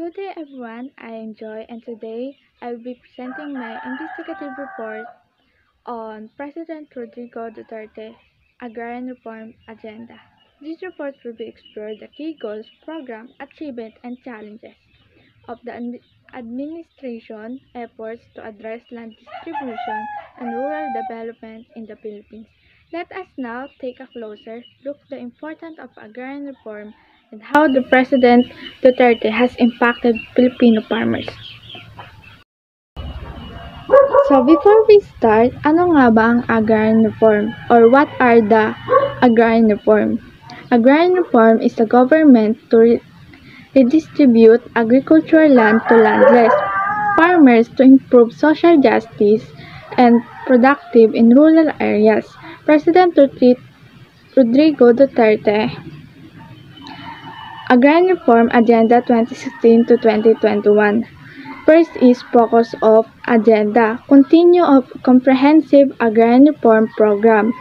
Good day everyone, I am Joy and today I will be presenting my investigative report on President Rodrigo Duterte Agrarian Reform Agenda. This report will be explore the key goals, program, achievement, and challenges of the administration efforts to address land distribution and rural development in the Philippines. Let us now take a closer look at the importance of agrarian reform and how the President Duterte has impacted Filipino farmers. So before we start, ano nga ba ang agrarian reform or what are the agrarian reform? Agrarian reform is a government to redistribute agricultural land to landless farmers to improve social justice and productive in rural areas. President Rodrigo Duterte Agrarian Reform Agenda 2016 to 2021. First is focus of agenda, continue of comprehensive agrarian reform program.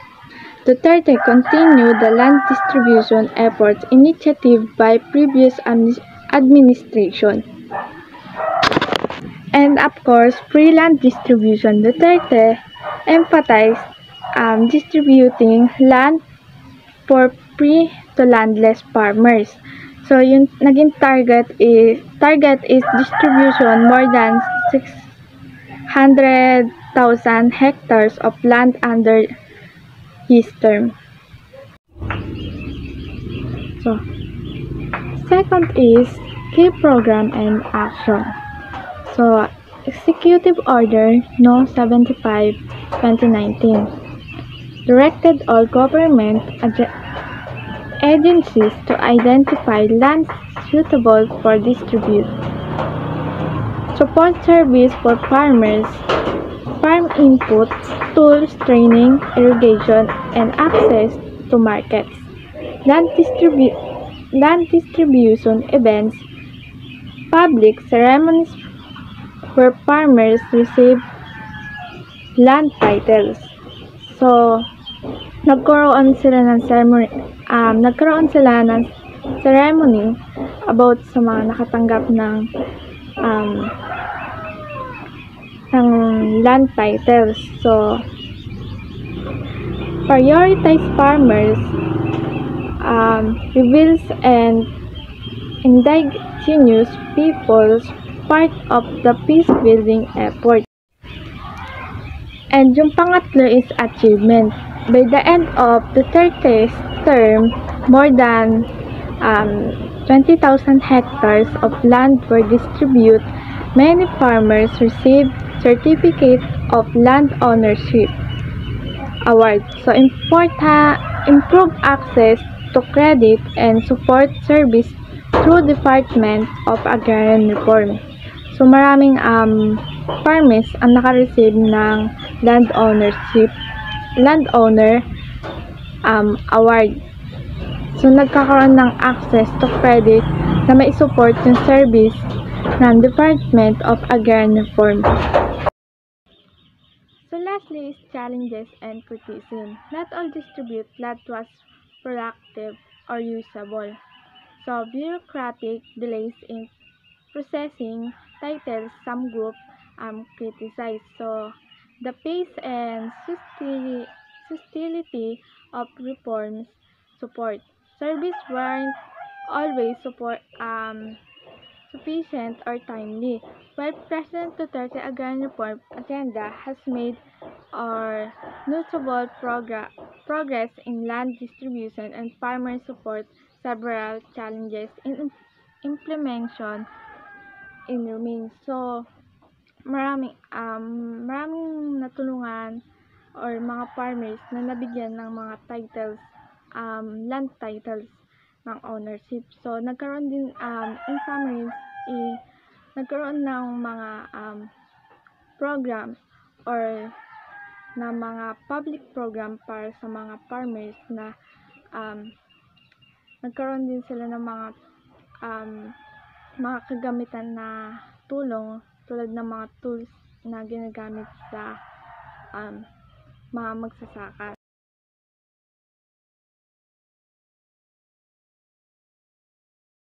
Duterte continued the land distribution efforts initiative by previous administration. And of course, free land distribution. Duterte emphasized distributing land for free to landless farmers. So yung naging target is distribution more than 600,000 hectares of land under his term. So second is key program and action. So Executive Order No. 75 2019 directed all government agencies to identify lands suitable for distribute, support service for farmers, farm input, tools, training, irrigation, and access to markets, land distribution events, public ceremonies where farmers receive land titles. So, nagkaroon sila ng ceremony about sa mga nakatanggap ng land titles. So, prioritize farmers, reveals and indigenous peoples part of the peace building effort. And yung pangatlo is achievement. By the end of Duterte's term, more than 20,000 hectares of land were distributed. Many farmers received certificate of land ownership award. So improve access to credit and support service through Department of Agrarian Reform. So maraming farmers ang naka-receive ng landowner award. So nagkakaroon ng access to credit na may support yung service ng Department of Agrarian Reform. So lastly is challenges and criticism. Not all distribute land was productive or usable. So bureaucratic delays in processing titles some group criticize. So the pace and sustainability of reforms support. Service weren't always sufficient or timely. While President Duterte Agrarian Reform Agenda has made notable progress in land distribution and farmer support, several challenges in implementation in remains. So maraming natulungan or mga farmers na nabigyan ng mga titles, land titles ng ownership. So nagkaroon din in summary nagkaroon ng mga program or na mga public program para sa mga farmers na nagkaroon din sila ng mga kagamitan na tulong tulad ng mga tools na ginagamit sa mga magsasaka.